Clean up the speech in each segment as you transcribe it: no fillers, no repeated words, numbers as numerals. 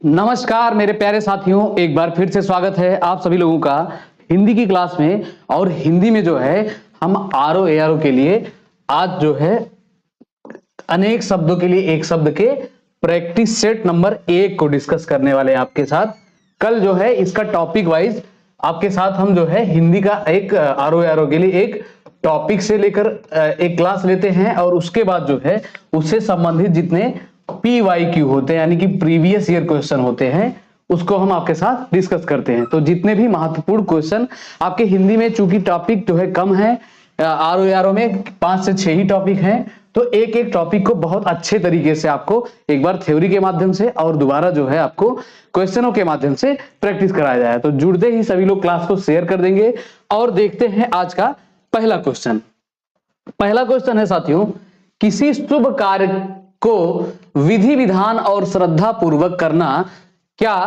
नमस्कार मेरे प्यारे साथियों, एक बार फिर से स्वागत है आप सभी लोगों का हिंदी की क्लास में। और हिंदी में जो है हम आरओ एआरओ के लिए आज जो है अनेक शब्दों के लिए एक शब्द के प्रैक्टिस सेट नंबर 1 को डिस्कस करने वाले हैं आपके साथ। कल जो है इसका टॉपिक वाइज आपके साथ हम जो है हिंदी का एक आरओ एआरओ के लिए एक टॉपिक से लेकर एक क्लास लेते हैं और उसके बाद जो है उससे संबंधित जितने PYQ होते हैं यानी कि प्रीवियस ईयर क्वेश्चन होते हैं उसको हम आपके साथ डिस्कस करते हैं। तो जितने भी महत्वपूर्ण क्वेश्चन आपके हिंदी में, चूंकि टॉपिक जो है कम है, आरओ एआरओ में 5 से 6 ही टॉपिक हैं, तो एक एक टॉपिक को बहुत अच्छे तरीके से आपको एक बार थ्योरी के माध्यम से और दोबारा जो है आपको क्वेश्चनों के माध्यम से प्रैक्टिस कराया जाए। तो जुड़ते ही सभी लोग क्लास को शेयर कर देंगे और देखते हैं आज का पहला क्वेश्चन। पहला क्वेश्चन है साथियों, किसी शुभ कार्य को विधि विधान और श्रद्धा पूर्वक करना क्या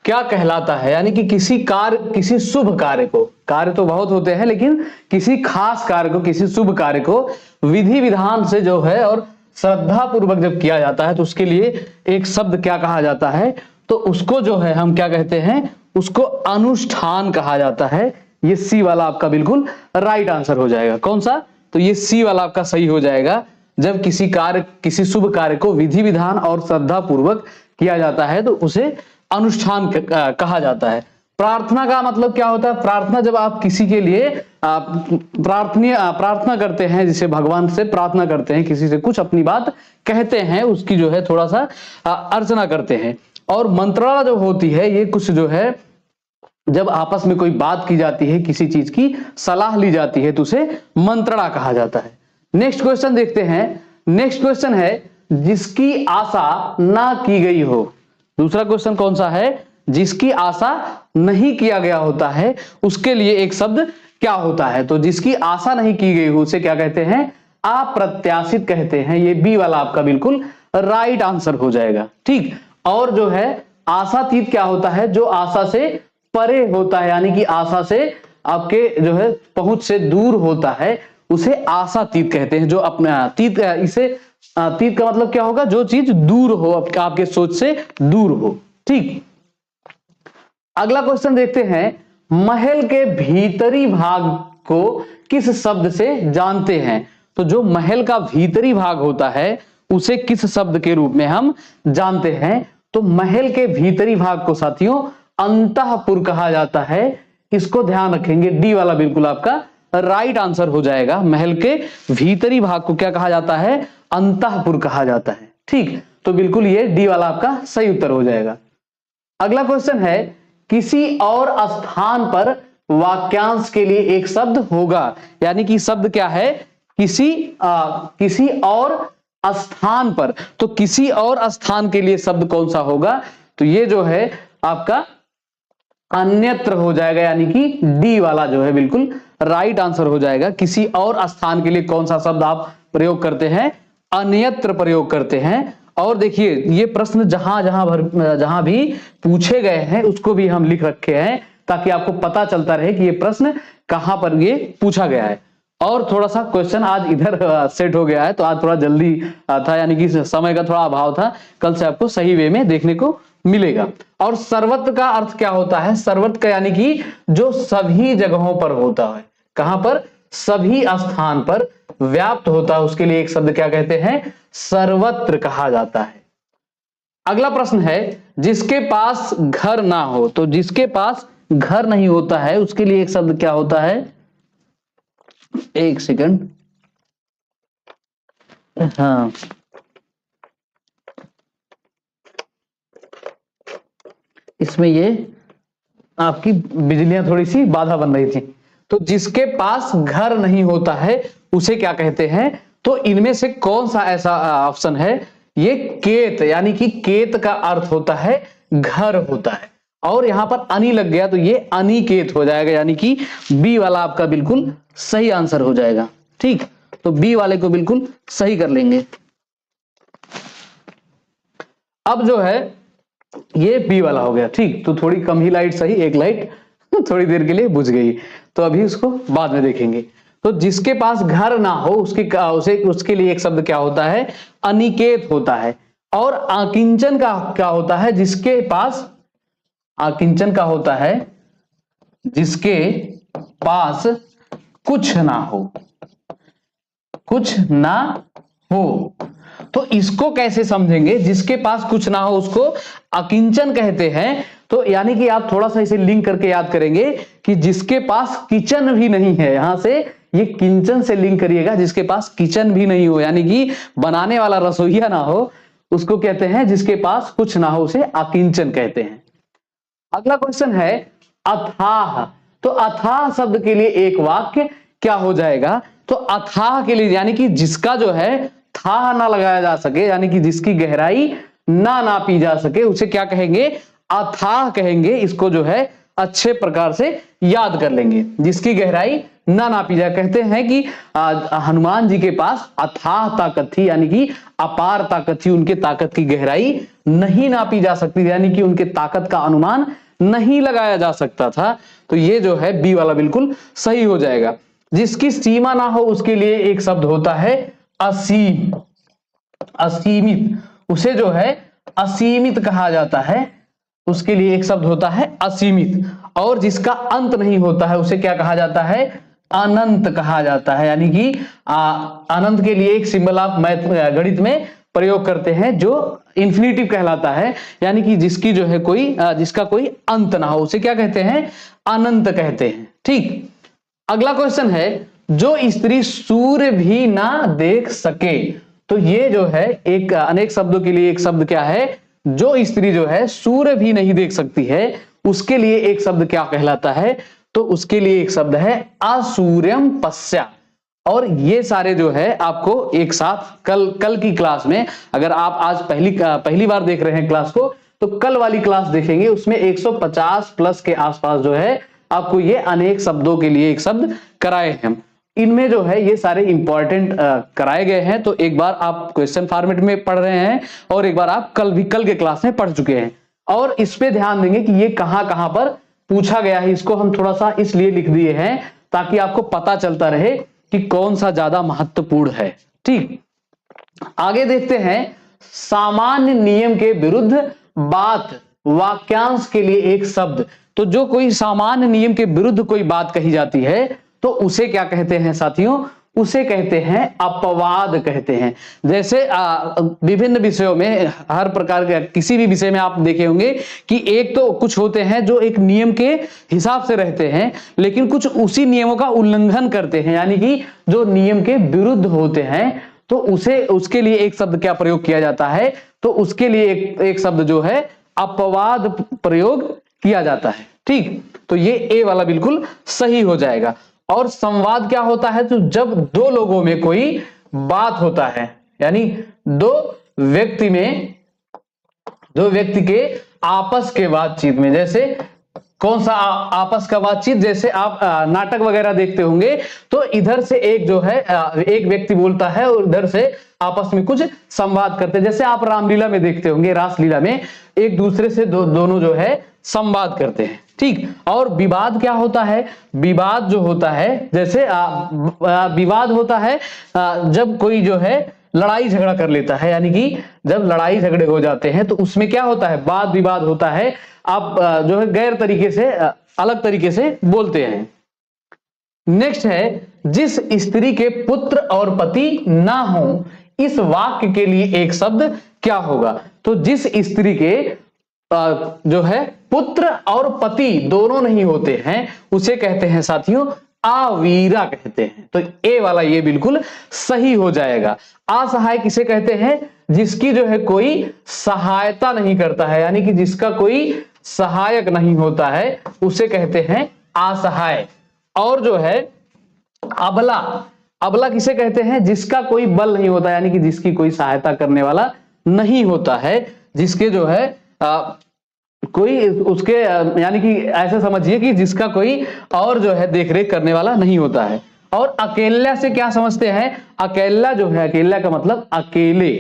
क्या कहलाता है। यानी कि किसी शुभ कार्य को, कार्य तो बहुत होते हैं लेकिन किसी खास कार्य को, किसी शुभ कार्य को विधि विधान से जो है और श्रद्धा पूर्वक जब किया जाता है तो उसके लिए एक शब्द क्या कहा जाता है, तो उसको जो है हम क्या कहते हैं, उसको अनुष्ठान कहा जाता है। ये सी वाला आपका बिल्कुल राइट आंसर हो जाएगा। कौन सा? तो ये सी वाला आपका सही हो जाएगा। जब किसी शुभ कार्य को विधि विधान और श्रद्धा पूर्वक किया जाता है तो उसे अनुष्ठान कहा जाता है। प्रार्थना का मतलब क्या होता है? प्रार्थना जब आप किसी के लिए प्रार्थना करते हैं, जिसे भगवान से प्रार्थना करते हैं, किसी से कुछ अपनी बात कहते हैं, उसकी जो है थोड़ा सा अर्चना करते हैं। और मंत्रणा जो होती है ये कुछ जो है जब आपस में कोई बात की जाती है, किसी चीज की सलाह ली जाती है तो उसे मंत्रणा कहा जाता है। नेक्स्ट क्वेश्चन देखते हैं। नेक्स्ट क्वेश्चन है, जिसकी आशा ना की गई हो। दूसरा क्वेश्चन कौन सा है? जिसकी आशा नहीं किया गया होता है उसके लिए एक शब्द क्या होता है। तो जिसकी आशा नहीं की गई हो उसे क्या कहते हैं? अप्रत्याशित कहते हैं। ये बी वाला आपका बिल्कुल राइट आंसर हो जाएगा। ठीक। और जो है आशातीत क्या होता है? जो आशा से परे होता है, यानी कि आशा से आपके जो है पहुंच से दूर होता है, उसे आशातीत कहते हैं। जो अपने तीत, इसे तीत का मतलब क्या होगा? जो चीज दूर हो, आपके सोच से दूर हो। ठीक। अगला क्वेश्चन देखते हैं, महल के भीतरी भाग को किस शब्द से जानते हैं। तो जो महल का भीतरी भाग होता है उसे किस शब्द के रूप में हम जानते हैं? तो महल के भीतरी भाग को साथियों अंतःपुर कहा जाता है। इसको ध्यान रखेंगे, डी वाला बिल्कुल आपका राइट आंसर हो जाएगा। महल के भीतरी भाग को क्या कहा जाता है? अंतःपुर कहा जाता है। ठीक। तो बिल्कुल ये डी वाला आपका सही उत्तर हो जाएगा। अगला क्वेश्चन है, किसी और स्थान पर वाक्यांश के लिए एक शब्द होगा। यानी कि शब्द क्या है? किसी और स्थान पर। तो किसी और स्थान के लिए शब्द कौन सा होगा? तो ये जो है आपका अन्यत्र हो जाएगा। यानी कि डी वाला जो है बिल्कुल राइट आंसर हो जाएगा। किसी और स्थान के लिए कौन सा शब्द आप प्रयोग करते हैं? अन्यत्र प्रयोग करते हैं। और देखिए ये प्रश्न जहां भी पूछे गए हैं उसको भी हम लिख रखे हैं ताकि आपको पता चलता रहे कि ये प्रश्न कहां पर ये पूछा गया है। और थोड़ा सा क्वेश्चन आज इधर सेट हो गया है तो आज थोड़ा जल्दी था, यानी कि समय का थोड़ा अभाव था। कल से आपको सही वे में देखने को मिलेगा। और सर्वत्र का अर्थ क्या होता है? सर्वत्र का यानी कि जो सभी जगहों पर होता है। कहां पर? सभी स्थान पर व्याप्त होता है, उसके लिए एक शब्द क्या कहते हैं? सर्वत्र कहा जाता है। अगला प्रश्न है, जिसके पास घर ना हो। तो जिसके पास घर नहीं होता है उसके लिए एक शब्द क्या होता है? एक सेकंड। हाँ, इसमें ये आपकी बिजलियां थोड़ी सी बाधा बन रही थी। तो जिसके पास घर नहीं होता है उसे क्या कहते हैं? तो इनमें से कौन सा ऐसा ऑप्शन है? ये केत, यानी कि केत का अर्थ होता है घर होता है। और यहां पर अनि लग गया तो ये अनिकेत हो जाएगा। यानी कि बी वाला आपका बिल्कुल सही आंसर हो जाएगा। ठीक। तो बी वाले को बिल्कुल सही कर लेंगे। अब जो है ये बी वाला हो गया। ठीक। तो थोड़ी कम ही लाइट सही, एक लाइट थोड़ी देर के लिए बुझ गई, तो अभी उसको बाद में देखेंगे। तो जिसके पास घर ना हो उसके लिए एक शब्द क्या होता है? अनिकेत होता है। और अकिंचन का क्या होता है, जिसके पास, अकिंचन का होता है जिसके पास कुछ ना हो, कुछ ना हो। तो इसको कैसे समझेंगे, जिसके पास कुछ ना हो उसको अकिंचन कहते हैं। तो यानी कि आप थोड़ा सा इसे लिंक करके याद करेंगे कि जिसके पास किचन भी नहीं है, यहां से ये किंचन से लिंक करिएगा, जिसके पास किचन भी नहीं हो यानी कि बनाने वाला रसोईया ना हो, उसको कहते हैं जिसके पास कुछ ना हो, उसे अकिंचन कहते हैं। अगला क्वेश्चन है अथाह। तो अथाह शब्द के लिए एक वाक्य क्या हो जाएगा, तो अथाह के लिए यानी कि जिसका जो है था ना लगाया जा सके, यानी कि जिसकी गहराई ना नापी जा सके, उसे क्या कहेंगे, अथाह कहेंगे। इसको जो है अच्छे प्रकार से याद कर लेंगे, जिसकी गहराई ना नापी जाए। कहते हैं कि हनुमान जी के पास अथाह ताकत थी, यानी कि अपार ताकत थी, उनके ताकत की गहराई नहीं नापी जा सकती, यानी कि उनके ताकत का अनुमान नहीं लगाया जा सकता था। तो ये जो है बी वाला बिल्कुल सही हो जाएगा। जिसकी सीमा ना हो उसके लिए एक शब्द होता है असीम, असीमित, उसे जो है असीमित कहा जाता है, उसके लिए एक शब्द होता है असीमित। और जिसका अंत नहीं होता है उसे क्या कहा जाता है, अनंत कहा जाता है। यानी कि अनंत के लिए एक सिंबल आप मैथ गणित में प्रयोग करते हैं जो इंफिनिटिव कहलाता है, यानी कि जिसकी जो है कोई जिसका कोई अंत ना हो, उसे क्या कहते हैं, अनंत कहते हैं। ठीक, अगला क्वेश्चन है जो स्त्री सूर्य भी ना देख सके। तो ये जो है एक अनेक शब्दों के लिए एक शब्द क्या है, जो स्त्री जो है सूर्य भी नहीं देख सकती है, उसके लिए एक शब्द क्या कहलाता है, तो उसके लिए एक शब्द है असूर्यम पश्या। और ये सारे जो है आपको एक साथ कल की क्लास में, अगर आप आज पहली बार देख रहे हैं क्लास को, तो कल वाली क्लास देखेंगे, उसमें 150 प्लस के आसपास जो है आपको ये अनेक शब्दों के लिए एक शब्द कराए हैं। इनमें जो है ये सारे इंपॉर्टेंट कराए गए हैं। तो एक बार आप क्वेश्चन फॉर्मेट में पढ़ रहे हैं और एक बार आप कल के क्लास में पढ़ चुके हैं, और इस पे ध्यान देंगे कि ये कहां कहां पर पूछा गया है। इसको हम थोड़ा सा इसलिए लिख दिए हैं ताकि आपको पता चलता रहे कि कौन सा ज्यादा महत्वपूर्ण है। ठीक, आगे देखते हैं सामान्य नियम के विरुद्ध बात, वाक्यांश के लिए एक शब्द। तो जो कोई सामान्य नियम के विरुद्ध कोई बात कही जाती है तो उसे क्या कहते हैं साथियों, उसे कहते हैं अपवाद कहते हैं। जैसे विभिन्न विषयों में, हर प्रकार के किसी भी विषय में आप देखे होंगे कि एक तो कुछ होते हैं जो एक नियम के हिसाब से रहते हैं, लेकिन कुछ उसी नियमों का उल्लंघन करते हैं, यानी कि जो नियम के विरुद्ध होते हैं, तो उसके लिए एक शब्द क्या प्रयोग किया जाता है, तो उसके लिए एक शब्द जो है अपवाद प्रयोग किया जाता है। ठीक, तो ये ए वाला बिल्कुल सही हो जाएगा। और संवाद क्या होता है, तो जब दो लोगों में कोई बात होता है, यानी दो व्यक्ति के आपस के बातचीत में, जैसे कौन सा आपस का बातचीत, जैसे आप नाटक वगैरह देखते होंगे तो इधर से एक जो है एक व्यक्ति बोलता है और इधर से आपस में कुछ संवाद करते हैं। जैसे आप रामलीला में देखते होंगे, रासलीला में एक दूसरे से दोनों जो है संवाद करते हैं। ठीक, और विवाद क्या होता है, विवाद जो होता है, जैसे विवाद होता है जब कोई जो है लड़ाई झगड़ा कर लेता है, यानी कि जब लड़ाई झगड़े हो जाते हैं तो उसमें क्या होता है, वाद विवाद होता है। आप जो है गैर तरीके से, अलग तरीके से बोलते हैं। नेक्स्ट है जिस स्त्री के पुत्र और पति ना हो, इस वाक्य के लिए एक शब्द क्या होगा, तो जिस स्त्री के जो है पुत्र और पति दोनों नहीं होते हैं उसे कहते हैं साथियों अवीरा कहते हैं। तो ए वाला ये बिल्कुल सही हो जाएगा। असहाय किसे कहते हैं, जिसकी जो है कोई सहायता नहीं करता है, यानी कि जिसका कोई सहायक नहीं होता है, उसे कहते हैं असहाय। और जो है अबला, अबला किसे कहते हैं, जिसका कोई बल नहीं होता, यानी कि जिसकी कोई सहायता करने वाला नहीं होता है, जिसके जो है कोई उसके यानी कि ऐसे समझिए कि जिसका कोई और जो है देखरेख करने वाला नहीं होता है। और अकेला से क्या समझते हैं, अकेला जो है, अकेला का मतलब अकेले,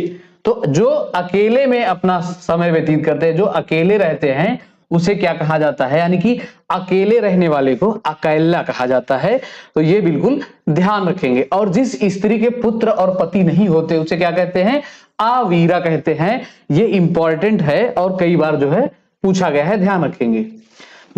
तो जो अकेले में अपना समय व्यतीत करते हैं, जो अकेले रहते हैं, उसे क्या कहा जाता है, यानी कि अकेले रहने वाले को अकेला कहा जाता है। तो ये बिल्कुल ध्यान रखेंगे। और जिस स्त्री के पुत्र और पति नहीं होते उसे क्या कहते हैं, अवीरा कहते हैं। ये इंपॉर्टेंट है और कई बार जो है पूछा गया है, ध्यान रखेंगे।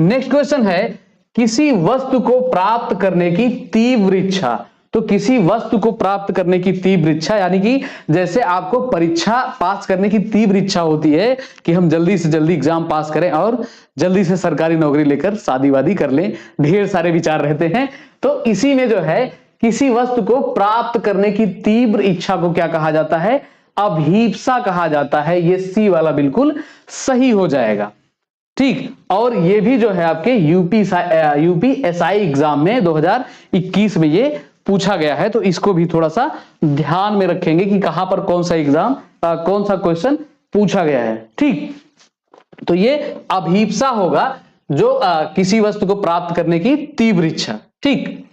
नेक्स्ट क्वेश्चन है किसी वस्तु को प्राप्त करने की तीव्र इच्छा। तो किसी वस्तु को प्राप्त करने की तीव्र इच्छा यानी कि जैसे आपको परीक्षा पास करने की तीव्र इच्छा होती है कि हम जल्दी से जल्दी एग्जाम पास करें और जल्दी से सरकारी नौकरी लेकर शादी वादी कर लें, ढेर सारे विचार रहते हैं। तो इसी में जो है किसी वस्तु को प्राप्त करने की तीव्र इच्छा को क्या कहा जाता है? अभीप्सा कहा जाता है। ये सी वाला बिल्कुल सही हो जाएगा, ठीक। और ये भी जो है आपके यूपीएसआई एग्जाम में 2021 में ये पूछा गया है, तो इसको भी थोड़ा सा ध्यान में रखेंगे कि कहां पर कौन सा एग्जाम कौन सा क्वेश्चन पूछा गया है, ठीक। तो ये अभीप्सा होगा जो किसी वस्तु को प्राप्त करने की तीव्र इच्छा, ठीक।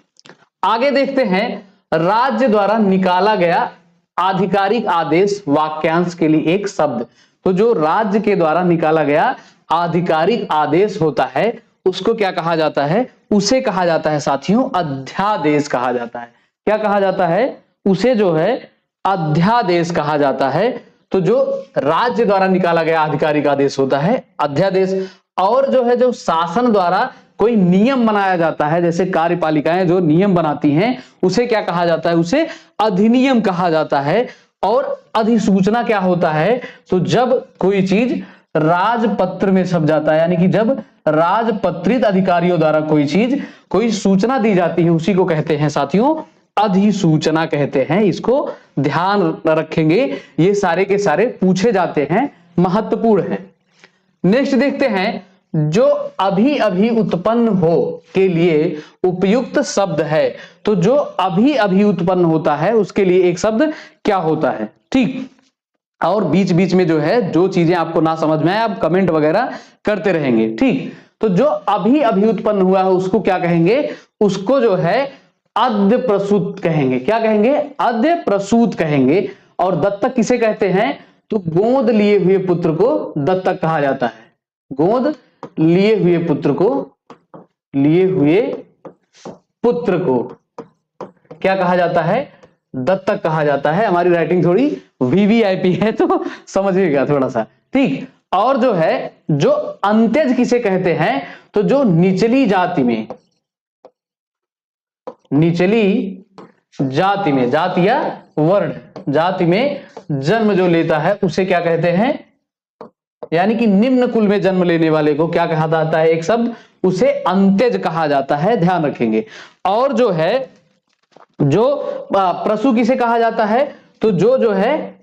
आगे देखते हैं राज्य द्वारा निकाला गया आधिकारिक आदेश वाक्यांश के लिए एक शब्द। तो जो राज्य के द्वारा निकाला गया आधिकारिक आदेश होता है उसको क्या कहा जाता है? उसे कहा जाता है साथियों अध्यादेश कहा जाता है। क्या कहा जाता है? उसे जो है अध्यादेश कहा जाता है। तो जो राज्य द्वारा निकाला गया आधिकारिक आदेश होता है अध्यादेश। और जो है जो शासन द्वारा कोई नियम बनाया जाता है, जैसे कार्यपालिकाएं जो नियम बनाती हैं उसे क्या कहा जाता है? उसे अधिनियम कहा जाता है। और अधिसूचना क्या होता है? तो जब कोई चीज राजपत्र में छप जाता है, यानी कि जब राजपत्रित अधिकारियों द्वारा कोई सूचना दी जाती है उसी को कहते हैं साथियों अधिसूचना कहते हैं। इसको ध्यान रखेंगे, ये सारे के सारे पूछे जाते हैं, महत्वपूर्ण है। नेक्स्ट देखते हैं जो अभी अभी उत्पन्न हो के लिए उपयुक्त शब्द है। तो जो अभी अभी उत्पन्न होता है उसके लिए एक शब्द क्या होता है, ठीक। और बीच बीच में जो है जो चीजें आपको ना समझ में आए आप कमेंट वगैरह करते रहेंगे, ठीक। तो जो अभी अभी उत्पन्न हुआ है उसको क्या कहेंगे? उसको जो है अद्य प्रसूत कहेंगे। क्या कहेंगे? अद्य प्रसूत कहेंगे। और दत्तक किसे कहते हैं? तो गोद लिए हुए पुत्र को दत्तक कहा जाता है। गोद लिए हुए पुत्र को क्या कहा जाता है? दत्तक कहा जाता है। हमारी राइटिंग थोड़ी वीवीआईपी है तो समझिएगा थोड़ा सा, ठीक। और जो है जो अंत्यज किसे कहते हैं? तो जो निचली जाति में जाति या वर्ण जाति में जन्म जो लेता है उसे क्या कहते हैं? यानी कि निम्न कुल में जन्म लेने वाले को क्या कहा जाता है? एक शब्द उसे अंत्यज कहा जाता है, ध्यान रखेंगे। और जो है जो प्रसू किसे कहा जाता है? तो जो है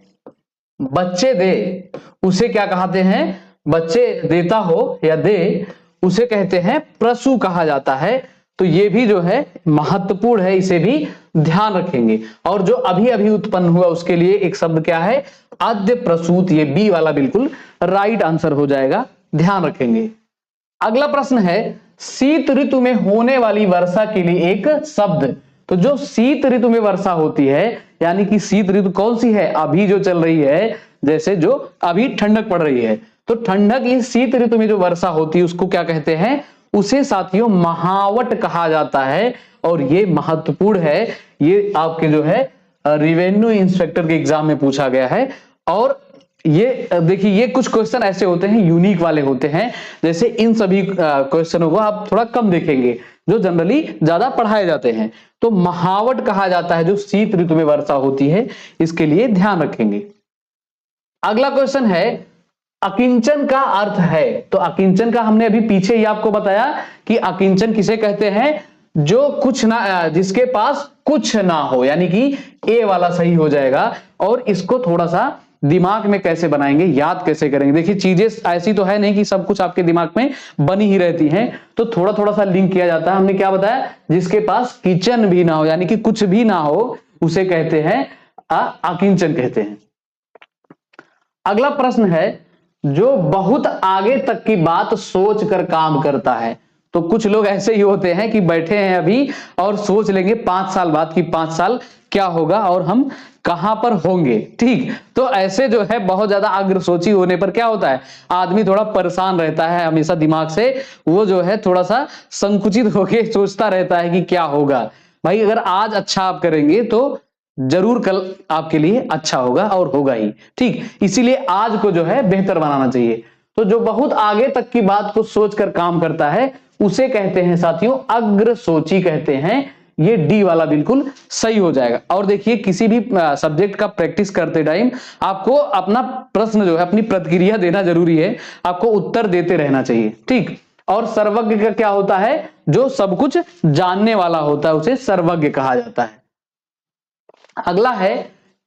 बच्चे दे उसे क्या कहते हैं? बच्चे देता हो या दे उसे कहते हैं प्रसू कहा जाता है। तो ये भी जो है महत्वपूर्ण है, इसे भी ध्यान रखेंगे। और जो अभी अभी उत्पन्न हुआ उसके लिए एक शब्द क्या है? अद्य प्रसूत। ये बी वाला बिल्कुल राइट आंसर हो जाएगा, ध्यान रखेंगे। अगला प्रश्न है शीत ऋतु में होने वाली वर्षा के लिए एक शब्द। तो जो शीत ऋतु में वर्षा होती है, यानी कि शीत ऋतु कौन सी है? अभी जो चल रही है, जैसे जो अभी ठंडक पड़ रही है, तो ठंडक इस शीत ऋतु में जो वर्षा होती है उसको क्या कहते हैं? उसे साथियों महावट कहा जाता है। और ये महत्वपूर्ण है, ये आपके जो है रेवेन्यू इंस्पेक्टर के एग्जाम में पूछा गया है। और ये देखिए ये कुछ क्वेश्चन ऐसे होते हैं यूनिक वाले होते हैं, जैसे इन सभी क्वेश्चनों को आप थोड़ा कम देखेंगे जो जनरली ज्यादा पढ़ाए जाते हैं। तो महावट कहा जाता है जो शीत ऋतु में वर्षा होती है, इसके लिए ध्यान रखेंगे। अगला क्वेश्चन है अकिंचन का अर्थ है। तो अकिंचन का हमने अभी पीछे ही आपको बताया कि अकिंचन किसे कहते हैं? जो कुछ ना, जिसके पास कुछ ना हो, यानी कि ए वाला सही हो जाएगा। और इसको थोड़ा सा दिमाग में कैसे बनाएंगे, याद कैसे करेंगे? देखिए चीजें ऐसी तो है नहीं कि सब कुछ आपके दिमाग में बनी ही रहती हैं, तो थोड़ा थोड़ा सा लिंक किया जाता है। हमने क्या बताया? जिसके पास किचन भी ना हो, यानी कि कुछ भी ना हो, उसे कहते हैं अकिंचन कहते हैं। अगला प्रश्न है जो बहुत आगे तक की बात सोच कर काम करता है। तो कुछ लोग ऐसे ही होते हैं कि बैठे हैं अभी और सोच लेंगे 5 साल बाद की 5 साल क्या होगा और हम कहां पर होंगे, ठीक। तो ऐसे जो है बहुत ज्यादा अग्रसोची होने पर क्या होता है? आदमी थोड़ा परेशान रहता है हमेशा दिमाग से, वो जो है थोड़ा सा संकुचित होकर सोचता रहता है कि क्या होगा। भाई अगर आज अच्छा आप करेंगे तो जरूर कल आपके लिए अच्छा होगा और होगा ही। ठीक, इसीलिए आज को जो है बेहतर बनाना चाहिए। तो जो बहुत आगे तक की बात को सोचकर काम करता है उसे कहते हैं साथियों अग्रसोची कहते हैं। ये डी वाला बिल्कुल सही हो जाएगा। और देखिए किसी भी सब्जेक्ट का प्रैक्टिस करते टाइम आपको अपना प्रश्न जो है अपनी प्रतिक्रिया देना जरूरी है, आपको उत्तर देते रहना चाहिए। ठीक, और सर्वज्ञ का क्या होता है, जो सब कुछ जानने वाला होता है उसे सर्वज्ञ कहा जाता है। अगला है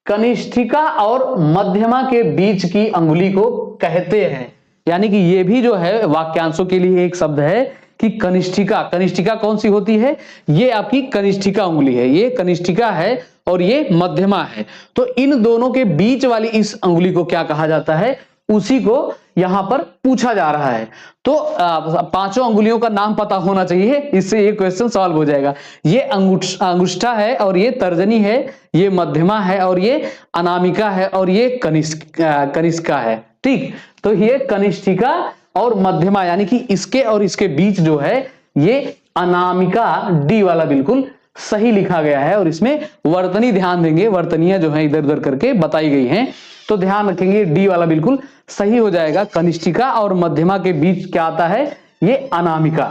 कनिष्ठिका और मध्यमा के बीच की अंगुली को कहते हैं, यानी कि ये भी जो है वाक्यांशों के लिए एक शब्द है कि कनिष्ठिका। कनिष्ठिका कौन सी होती है, ये आपकी कनिष्ठिका उंगली है, ये कनिष्ठिका है और ये मध्यमा है। तो इन दोनों के बीच वाली इस अंगुली को क्या कहा जाता है, उसी को यहां पर पूछा जा रहा है। तो पांचों अंगुलियों का नाम पता होना चाहिए, इससे ये क्वेश्चन सॉल्व हो जाएगा। ये अंगुष्ठा है और ये तर्जनी है, ये मध्यमा है और ये अनामिका है और ये कनिष्का है। ठीक, तो ये कनिष्ठिका और मध्यमा यानी कि इसके और इसके बीच जो है ये अनामिका, डी वाला बिल्कुल सही लिखा गया है। और इसमें वर्तनी ध्यान देंगे, वर्तनियां जो है इधर उधर करके बताई गई हैं, तो ध्यान रखेंगे डी वाला बिल्कुल सही हो जाएगा। कनिष्ठिका और मध्यमा के बीच क्या आता है, ये अनामिका।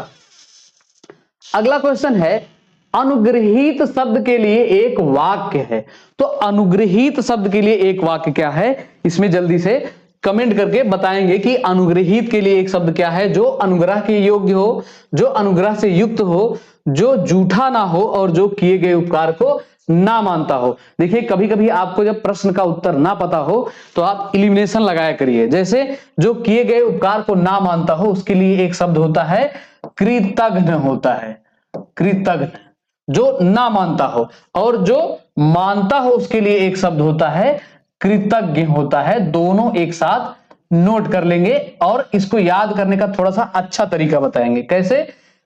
अगला क्वेश्चन है अनुग्रहित शब्द के लिए एक वाक्य है। तो अनुग्रहित शब्द के लिए एक वाक्य क्या है, इसमें जल्दी से कमेंट करके बताएंगे कि अनुग्रहित के लिए एक शब्द क्या है, जो अनुग्रह के योग्य हो, जो अनुग्रह से युक्त हो, जो झूठा ना हो और जो किए गए उपकार को ना मानता हो। देखिए कभी कभी आपको जब प्रश्न का उत्तर ना पता हो तो आप इलिमिनेशन लगाया करिए। जैसे जो किए गए उपकार को ना मानता हो उसके लिए एक शब्द होता है कृतघ्न होता है, कृतघ्न जो ना मानता हो, और जो मानता हो उसके लिए एक शब्द होता है कृतज्ञ होता है। दोनों एक साथ नोट कर लेंगे और इसको याद करने का थोड़ा सा अच्छा तरीका बताएंगे। कैसे,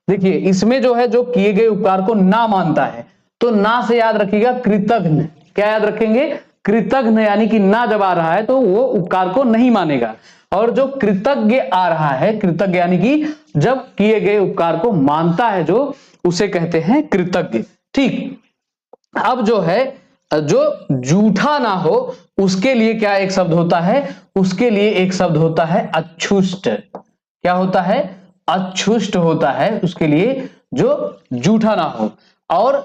देखिए इसमें जो है जो किए गए उपकार को ना मानता है तो ना से याद रखिएगा कृतघ्न। क्या याद रखेंगे, कृतघ्न, यानी कि ना जब आ रहा है तो वो उपकार को नहीं मानेगा। और जो कृतज्ञ आ रहा है, कृतज्ञ यानी कि जब किए गए उपकार को मानता है जो, उसे कहते हैं कृतज्ञ। ठीक, अब जो है जो झूठा ना हो उसके लिए क्या एक शब्द होता है, उसके लिए एक शब्द होता है अच्छुष्ट। क्या होता है, अच्छुष्ट होता है उसके लिए जो झूठा ना हो। और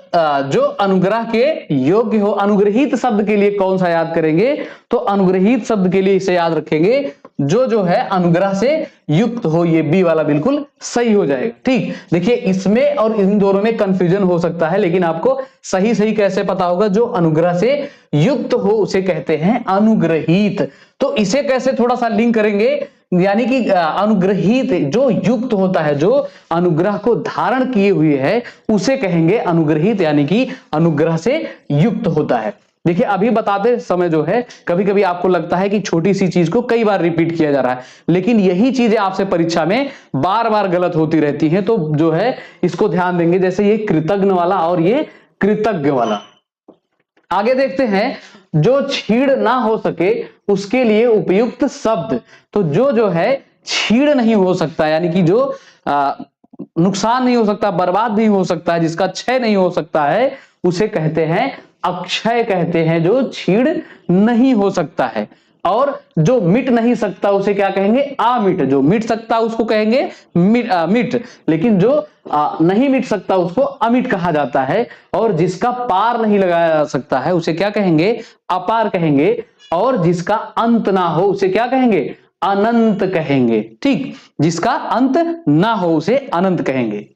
जो अनुग्रह के योग्य हो, अनुग्रहित शब्द के लिए कौन सा याद करेंगे, तो अनुग्रहित शब्द के लिए इसे याद रखेंगे जो है अनुग्रह से युक्त हो, ये बी वाला बिल्कुल सही हो जाएगा। ठीक, देखिए इसमें और इन दोनों में कंफ्यूजन हो सकता है, लेकिन आपको सही सही कैसे पता होगा, जो अनुग्रह से युक्त हो उसे कहते हैं अनुग्रहित। तो इसे कैसे थोड़ा सा लिंक करेंगे, यानी कि अनुग्रहित जो युक्त होता है, जो अनुग्रह को धारण किए हुए है उसे कहेंगे अनुग्रहित, यानी कि अनुग्रह से युक्त होता है। देखिए अभी बताते समय जो है कभी कभी आपको लगता है कि छोटी सी चीज को कई बार रिपीट किया जा रहा है, लेकिन यही चीजें आपसे परीक्षा में बार बार गलत होती रहती हैं। तो जो है इसको ध्यान देंगे, जैसे ये कृतज्ञ वाला और ये कृतज्ञ वाला। आगे देखते हैं, जो छीड़ ना हो सके उसके लिए उपयुक्त शब्द। तो जो है छीड़ नहीं हो सकता, यानी कि जो नुकसान नहीं हो सकता, बर्बाद नहीं हो सकता है, जिसका क्षय नहीं हो सकता है, उसे कहते हैं अक्षय कहते हैं, जो छीड़ नहीं हो सकता है। और जो मिट नहीं सकता उसे क्या कहेंगे, अमिट। जो मिट सकता उसको कहेंगे मिट, लेकिन जो नहीं मिट सकता उसको अमिट कहा जाता है। और जिसका पार नहीं लगाया जा सकता है उसे क्या कहेंगे, अपार कहेंगे। और जिसका अंत ना हो उसे क्या कहेंगे, अनंत कहेंगे। ठीक, जिसका अंत ना हो उसे अनंत कहेंगे।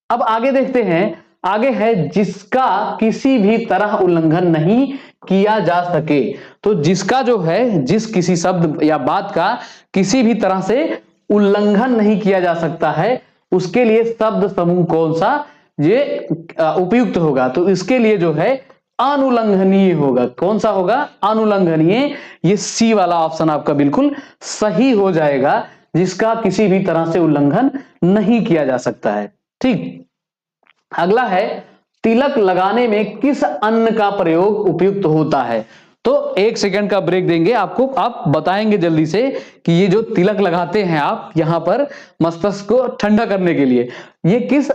अब आगे देखते हैं, आगे है जिसका किसी भी तरह उल्लंघन नहीं किया जा सके। तो जिसका जो है, जिस किसी शब्द या बात का किसी भी तरह से उल्लंघन नहीं किया जा सकता है, उसके लिए शब्द समूह कौन सा ये उपयुक्त होगा, तो इसके लिए जो है अनुल्लंघनीय होगा। कौन सा होगा, अनुल्लंघनीय। ये सी वाला ऑप्शन आपका बिल्कुल सही हो जाएगा, जिसका किसी भी तरह से उल्लंघन नहीं किया जा सकता है। ठीक, अगला है तिलक लगाने में किस अन्न का प्रयोग उपयुक्त होता है। तो एक सेकंड का ब्रेक देंगे आपको, आप बताएंगे जल्दी से कि ये जो तिलक लगाते हैं आप यहां पर मस्तिष्क को ठंडा करने के लिए, ये किस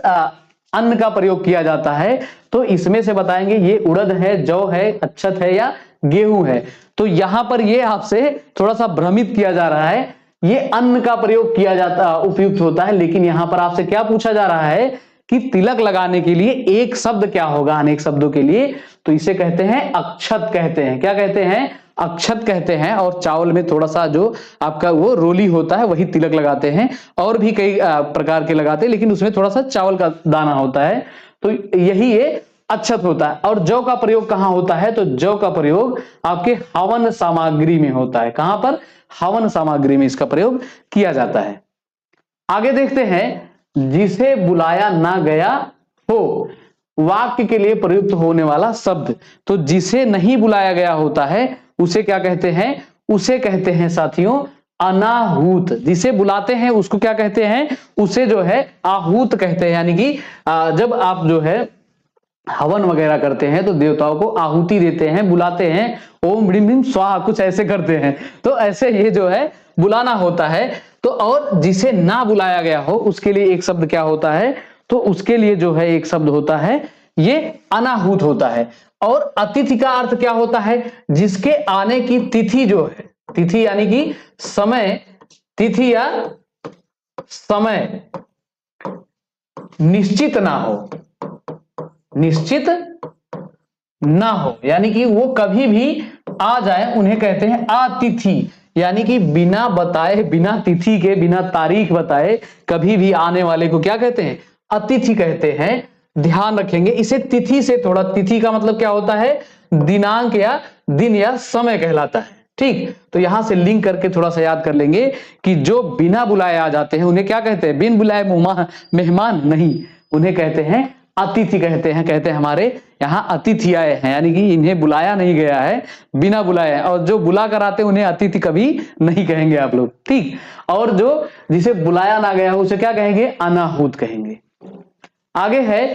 अन्न का प्रयोग किया जाता है, तो इसमें से बताएंगे ये उड़द है, जौ है, अक्षत है या गेहूं है। तो यहां पर ये आपसे थोड़ा सा भ्रमित किया जा रहा है, ये अन्न का प्रयोग किया जाता उपयुक्त होता है, लेकिन यहां पर आपसे क्या पूछा जा रहा है कि तिलक लगाने के लिए एक शब्द क्या होगा अनेक शब्दों के लिए, तो इसे कहते हैं अक्षत कहते हैं। क्या कहते हैं? अक्षत कहते हैं। और चावल में थोड़ा सा जो आपका वो रोली होता है वही तिलक लगाते हैं, और भी कई प्रकार के लगाते हैं, लेकिन उसमें थोड़ा सा चावल का दाना होता है, तो यही ये अक्षत होता है। और जौ का प्रयोग कहां होता है? तो जौ का प्रयोग आपके हवन सामग्री में होता है। कहां पर? हवन सामग्री में इसका प्रयोग किया जाता है। आगे देखते हैं, जिसे बुलाया ना गया हो, वाक्य के लिए प्रयुक्त होने वाला शब्द। तो जिसे नहीं बुलाया गया होता है उसे क्या कहते हैं? उसे कहते हैं साथियों अनाहूत। जिसे बुलाते हैं उसको क्या कहते हैं? उसे जो है आहूत कहते हैं। यानी कि जब आप जो है हवन वगैरह करते हैं तो देवताओं को आहुति देते हैं, बुलाते हैं, ओम ब्रीम ब्रीम स्वाहा, कुछ ऐसे करते हैं, तो ऐसे ये जो है बुलाना होता है। तो और जिसे ना बुलाया गया हो उसके लिए एक शब्द क्या होता है? तो उसके लिए जो है एक शब्द होता है ये अनाहूत होता है। और अतिथि का अर्थ क्या होता है? जिसके आने की तिथि जो है, तिथि यानी कि समय, तिथि या समय निश्चित ना हो, निश्चित ना हो, यानी कि वो कभी भी आ जाए, उन्हें कहते हैं अतिथि। यानी कि बिना बताए, बिना तिथि के, बिना तारीख बताए कभी भी आने वाले को क्या कहते हैं? अतिथि कहते हैं। ध्यान रखेंगे इसे तिथि से, थोड़ा तिथि का मतलब क्या होता है? दिनांक या दिन या समय कहलाता है। ठीक, तो यहां से लिंक करके थोड़ा सा याद कर लेंगे कि जो बिना बुलाए आ जाते हैं उन्हें क्या कहते हैं? बिन बुलाए मेहमान नहीं, उन्हें कहते हैं अतिथि कहते हैं। कहते हैं हमारे यहाँ अतिथि आए हैं, यानी कि इन्हें बुलाया नहीं गया है, बिना बुलाए। और जो बुला कर आते हैं उन्हें अतिथि कभी नहीं कहेंगे आप लोग। ठीक, और जो जिसे बुलाया ना गया हो उसे क्या कहेंगे? अनाहूत कहेंगे। आगे है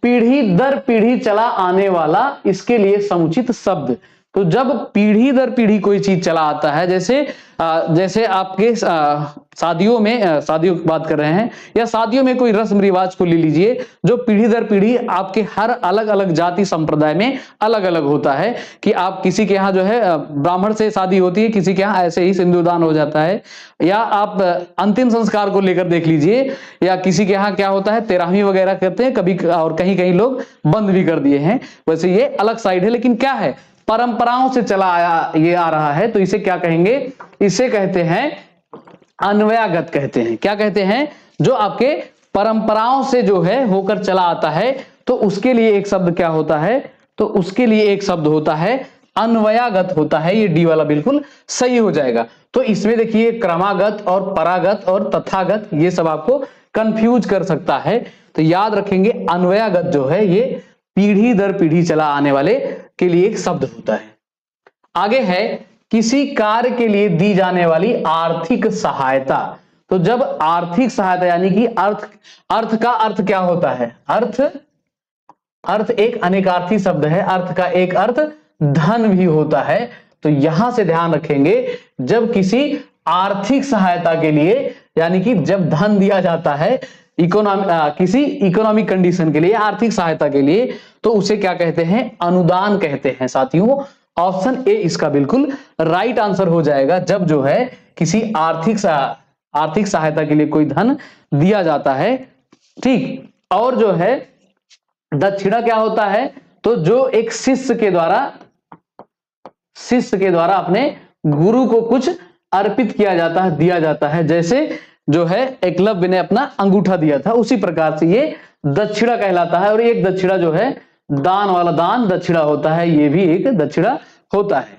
पीढ़ी दर पीढ़ी चला आने वाला, इसके लिए समुचित शब्द। तो जब पीढ़ी दर पीढ़ी कोई चीज चला आता है, जैसे आपके शादियों में, शादियों की बात कर रहे हैं, या शादियों में कोई रस्म रिवाज को ले लीजिए, जो पीढ़ी दर पीढ़ी आपके हर अलग अलग जाति संप्रदाय में अलग अलग होता है। कि आप किसी के यहाँ जो है ब्राह्मण से शादी होती है, किसी के यहाँ ऐसे ही सिंदूरदान हो जाता है, या आप अंतिम संस्कार को लेकर देख लीजिए, या किसी के यहाँ क्या होता है 13वीं वगैरह करते हैं कभी, और कहीं कहीं लोग बंद भी कर दिए हैं। वैसे ये अलग साइड है, लेकिन क्या है, परंपराओं से चला आया, ये आ रहा है, तो इसे क्या कहेंगे? इसे कहते हैं अन्वयागत कहते हैं। क्या कहते हैं? जो आपके परंपराओं से जो है होकर चला आता है, तो उसके लिए एक शब्द क्या होता है? तो उसके लिए एक शब्द होता है अन्वयागत होता है। ये डी वाला बिल्कुल सही हो जाएगा। तो इसमें देखिए क्रमागत और परागत और तथागत ये सब आपको कंफ्यूज कर सकता है, तो याद रखेंगे अन्वयागत जो है ये पीढ़ी दर पीढ़ी चला आने वाले के लिए एक शब्द होता है। आगे है किसी कार्य के लिए दी जाने वाली आर्थिक सहायता। तो जब आर्थिक सहायता, यानी कि अर्थ का अर्थ क्या होता है? अर्थ एक अनेकार्थी शब्द है, अर्थ का एक अर्थ धन भी होता है। तो यहां से ध्यान रखेंगे, जब किसी आर्थिक सहायता के लिए, यानी कि जब धन दिया जाता है किसी इकोनॉमिक कंडीशन के लिए, आर्थिक सहायता के लिए, तो उसे क्या कहते हैं? अनुदान कहते हैं साथियों। ऑप्शन ए इसका बिल्कुल राइट आंसर हो जाएगा। जब जो है किसी आर्थिक सहायता के लिए कोई धन दिया जाता है। ठीक, और जो है दक्षिणा क्या होता है? तो जो एक शिष्य के द्वारा अपने गुरु को कुछ अर्पित किया जाता है, दिया जाता है। जैसे जो है एकलव्य ने अपना अंगूठा दिया था, उसी प्रकार से ये दक्षिणा कहलाता है। और एक दक्षिणा जो है दान वाला दान दक्षिणा होता है, ये भी एक दक्षिणा होता है।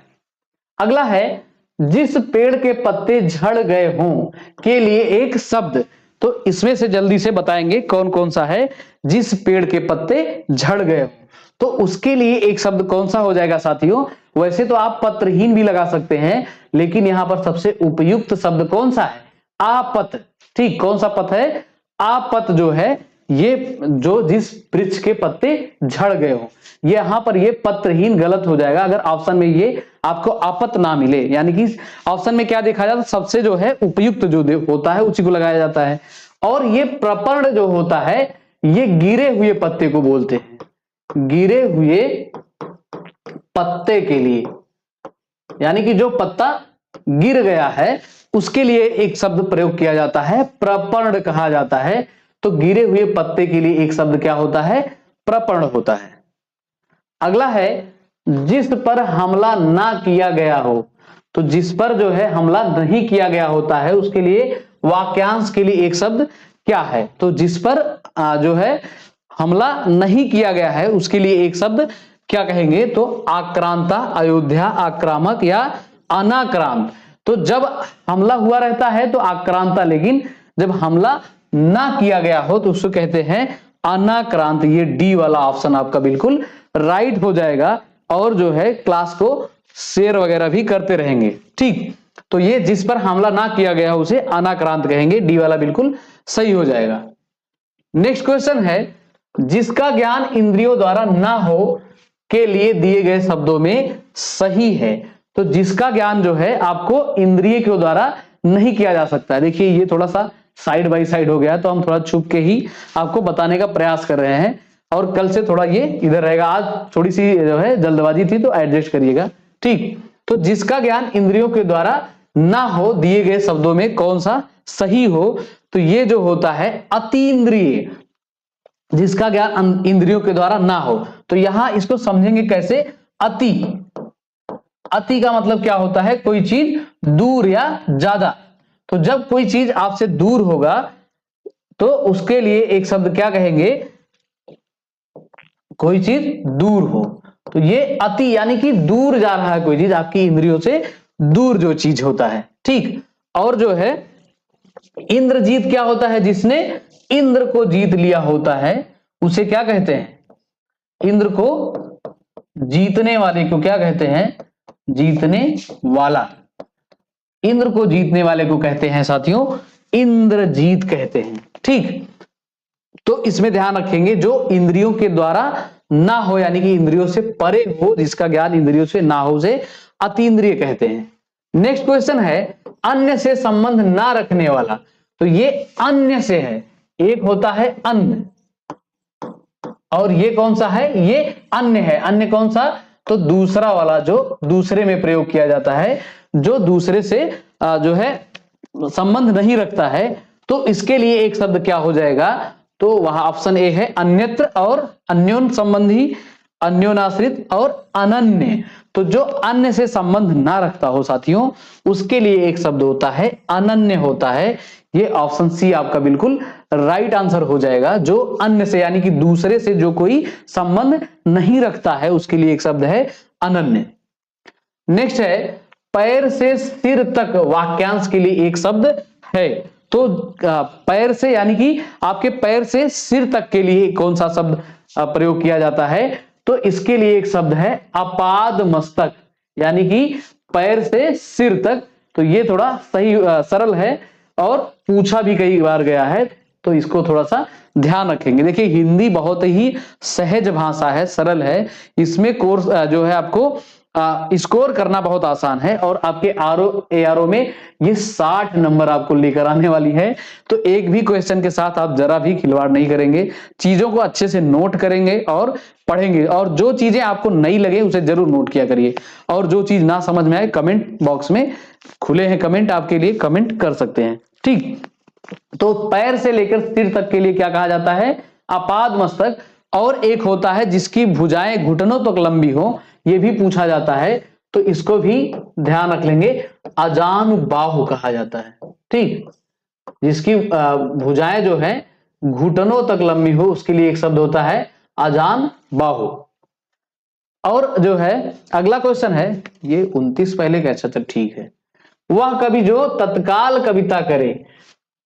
अगला है जिस पेड़ के पत्ते झड़ गए हों के लिए एक शब्द। तो इसमें से जल्दी से बताएंगे कौन कौन सा है जिस पेड़ के पत्ते झड़ गए हों। तो उसके लिए एक शब्द कौन सा हो जाएगा साथियों? वैसे तो आप पत्रहीन भी लगा सकते हैं, लेकिन यहां पर सबसे उपयुक्त शब्द कौन सा है? आपत। ठीक, कौन सा पथ है? आपत जो है ये जो जिस वृक्ष के पत्ते झड़ गए हो, यहां पर ये पत्रहीन गलत हो जाएगा अगर ऑप्शन में ये आपको आपत ना मिले। यानी कि ऑप्शन में क्या देखा जाता है? सबसे जो है उपयुक्त जो होता है उसी को लगाया जाता है। और ये प्रपर्ण जो होता है ये गिरे हुए पत्ते को बोलते हैं, गिरे हुए पत्ते के लिए, यानी कि जो पत्ता गिर गया है उसके लिए एक शब्द प्रयोग किया जाता है, प्रपर्ण कहा जाता है। तो गिरे हुए पत्ते के लिए एक शब्द क्या होता है, प्रपर्ण होता है। अगला है जिस पर हमला ना किया गया हो, तो जिस पर जो है हमला नहीं किया गया होता है उसके लिए वाक्यांश के लिए एक शब्द क्या है, तो जिस पर जो है हमला नहीं किया गया है उसके लिए एक शब्द क्या कहेंगे, तो आक्रांता, अयोध्या, आक्रामक या अनाक्रांत। तो जब हमला हुआ रहता है तो आक्रांता, लेकिन जब हमला ना किया गया हो तो उसको कहते हैं अनाक्रांत। ये डी वाला ऑप्शन आपका बिल्कुल राइट हो जाएगा। और जो है क्लास को शेयर वगैरह भी करते रहेंगे, ठीक। तो ये जिस पर हमला ना किया गया उसे अनाक्रांत कहेंगे, डी वाला बिल्कुल सही हो जाएगा। नेक्स्ट क्वेश्चन है जिसका ज्ञान इंद्रियों द्वारा ना हो के लिए दिए गए शब्दों में सही है। तो जिसका ज्ञान जो है आपको इंद्रिय के द्वारा नहीं किया जा सकता है। देखिए ये थोड़ा सा साइड बाय साइड हो गया, तो हम थोड़ा छुप के ही आपको बताने का प्रयास कर रहे हैं, और कल से थोड़ा ये इधर रहेगा। आज थोड़ी सी जो है जल्दबाजी थी तो एडजस्ट करिएगा, ठीक। तो जिसका ज्ञान इंद्रियों के द्वारा ना हो दिए गए शब्दों में कौन सा सही हो, तो ये जो होता है अतीन्द्रिय, जिसका ज्ञान इंद्रियों के द्वारा ना हो। तो यहां इसको समझेंगे कैसे, अति, अति का मतलब क्या होता है, कोई चीज दूर या ज्यादा। तो जब कोई चीज आपसे दूर होगा तो उसके लिए एक शब्द क्या कहेंगे, कोई चीज दूर हो। तो ये अति यानी कि दूर जा रहा है कोई चीज, आपकी इंद्रियों से दूर जो चीज होता है, ठीक। और जो है इंद्रजीत क्या होता है, जिसने इंद्र को जीत लिया होता है उसे क्या कहते हैं, इंद्र को जीतने वाले को क्या कहते हैं, जीतने वाला। इंद्र को जीतने वाले को कहते हैं साथियों इंद्रजीत कहते हैं, ठीक। तो इसमें ध्यान रखेंगे जो इंद्रियों के द्वारा ना हो यानी कि इंद्रियों से परे हो, जिसका ज्ञान इंद्रियों से ना हो उसे अतीन्द्रिय कहते हैं। नेक्स्ट क्वेश्चन है अन्य से संबंध ना रखने वाला। तो ये अन्य से है, एक होता है अन्य और ये कौन सा है, ये अन्य है। अन्य कौन सा, तो दूसरा वाला जो दूसरे में प्रयोग किया जाता है, जो दूसरे से जो है संबंध नहीं रखता है। तो इसके लिए एक शब्द क्या हो जाएगा, तो वहां ऑप्शन ए है अन्यत्र और अन्योन संबंधी, अन्योनाश्रित और अनन्य। तो जो अन्य से संबंध ना रखता हो साथियों उसके लिए एक शब्द होता है अनन्य होता है। ये ऑप्शन सी आपका बिल्कुल राइट आंसर हो जाएगा। जो अन्य से यानी कि दूसरे से जो कोई संबंध नहीं रखता है उसके लिए एक शब्द है अनन्य। नेक्स्ट है पैर से सिर तक, वाक्यांश के लिए एक शब्द है। तो पैर से यानी कि आपके पैर से सिर तक के लिए कौन सा शब्द प्रयोग किया जाता है, तो इसके लिए एक शब्द है अपाद मस्तक, यानी कि पैर से सिर तक। तो ये थोड़ा सही सरल है और पूछा भी कई बार गया है, तो इसको थोड़ा सा ध्यान रखेंगे। देखिए हिंदी बहुत ही सहज भाषा है, सरल है, इसमें कोर्स जो है आपको स्कोर करना बहुत आसान है। और आपके ARO में ये 60 नंबर आपको लेकर आने वाली है। तो एक भी क्वेश्चन के साथ आप जरा भी खिलवाड़ नहीं करेंगे, चीजों को अच्छे से नोट करेंगे और पढ़ेंगे। और जो चीजें आपको नहीं लगे उसे जरूर नोट किया करिए, और जो चीज ना समझ में आए कमेंट बॉक्स में खुले हैं कमेंट, आपके लिए कमेंट कर सकते हैं, ठीक। तो पैर से लेकर सिर तक के लिए क्या कहा जाता है, अपाद मस्तक। और एक होता है जिसकी भुजाएं घुटनों तक लंबी हो, ये भी पूछा जाता है, तो इसको भी ध्यान रख लेंगे, अजानुबाहु कहा जाता है, ठीक। जिसकी भुजाएं जो है घुटनों तक लंबी हो उसके लिए एक शब्द होता है अजानुबाहु। और जो है अगला क्वेश्चन है, ये 29 पहले का, अच्छा ठीक है। वह कवि जो तत्काल कविता करे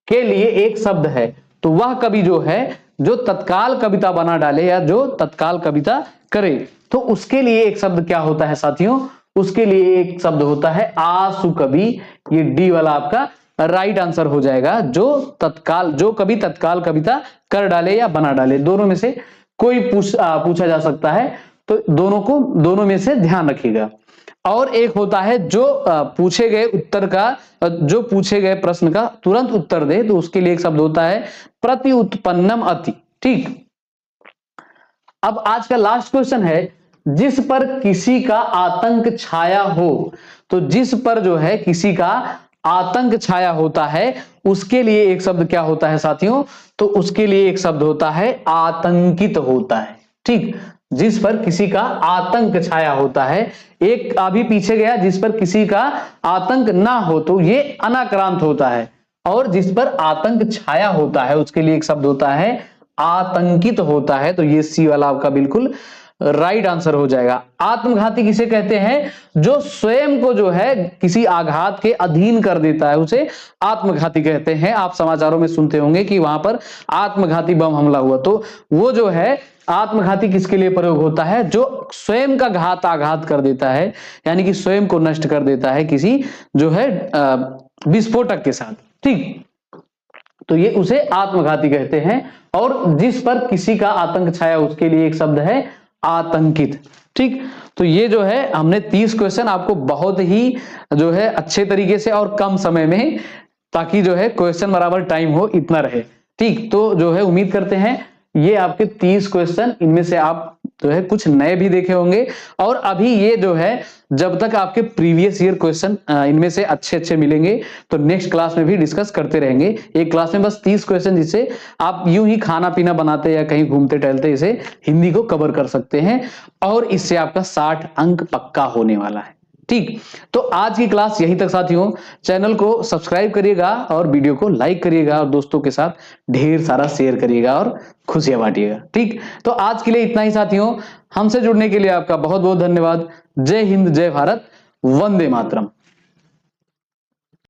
के लिए एक शब्द है। तो वह कवि जो है जो तत्काल कविता बना डाले या जो तत्काल कविता करे, तो उसके लिए एक शब्द क्या होता है साथियों, उसके लिए एक शब्द होता है आसु कवि। ये डी वाला आपका राइट आंसर हो जाएगा। जो कवि तत्काल कविता कर डाले या बना डाले, दोनों में से कोई पूछा जा सकता है, तो दोनों में से ध्यान रखिएगा। और एक होता है जो पूछे गए प्रश्न का तुरंत उत्तर दे, तो उसके लिए एक शब्द होता है प्रति उत्पन्नम अति। ठीक, अब आज का लास्ट क्वेश्चन है, जिस पर किसी का आतंक छाया हो। तो जिस पर जो है किसी का आतंक छाया होता है, उसके लिए एक शब्द क्या होता है साथियों? तो उसके लिए एक शब्द होता है आतंकित होता है। ठीक, जिस पर किसी का आतंक छाया होता है। एक अभी पीछे गया, जिस पर किसी का आतंक ना हो तो ये अनाक्रांत होता है, और जिस पर आतंक छाया होता है उसके लिए एक शब्द होता है आतंकित होता है। तो ये सी वाला आपका बिल्कुल राइट आंसर हो जाएगा। आत्मघाती किसे कहते हैं? जो स्वयं को जो है किसी आघात के अधीन कर देता है, उसे आत्मघाती कहते हैं। आप समाचारों में सुनते होंगे कि वहां पर आत्मघाती बम हमला हुआ, तो वो जो है आत्मघाती किसके लिए प्रयोग होता है? जो स्वयं का आघात कर देता है, यानी कि स्वयं को नष्ट कर देता है किसी जो है विस्फोटक के साथ। ठीक, तो ये उसे आत्मघाती कहते हैं। और जिस पर किसी का आतंक छाया उसके लिए एक शब्द है आतंकित। ठीक, तो ये जो है हमने 30 क्वेश्चन आपको बहुत ही जो है अच्छे तरीके से और कम समय में, ताकि जो है क्वेश्चन बराबर टाइम हो, इतना रहे। ठीक, तो जो है उम्मीद करते हैं ये आपके 30 क्वेश्चन, इनमें से आप जो है कुछ नए भी देखे होंगे। और अभी ये जो है जब तक आपके प्रीवियस ईयर क्वेश्चन इनमें से अच्छे मिलेंगे तो नेक्स्ट क्लास में भी डिस्कस करते रहेंगे। एक क्लास में बस 30 क्वेश्चन, जिससे आप यूं ही खाना पीना बनाते या कहीं घूमते टहलते इसे हिंदी को कवर कर सकते हैं, और इससे आपका 60 अंक पक्का होने वाला है। ठीक, तो आज की क्लास यहीं तक साथियों। चैनल को सब्सक्राइब करिएगा और वीडियो को लाइक करिएगा और दोस्तों के साथ ढेर सारा शेयर करिएगा और खुशियां बांटिएगा। ठीक, तो आज के लिए इतना ही साथियों। हमसे जुड़ने के लिए आपका बहुत बहुत धन्यवाद। जय हिंद, जय भारत, वंदे मातरम।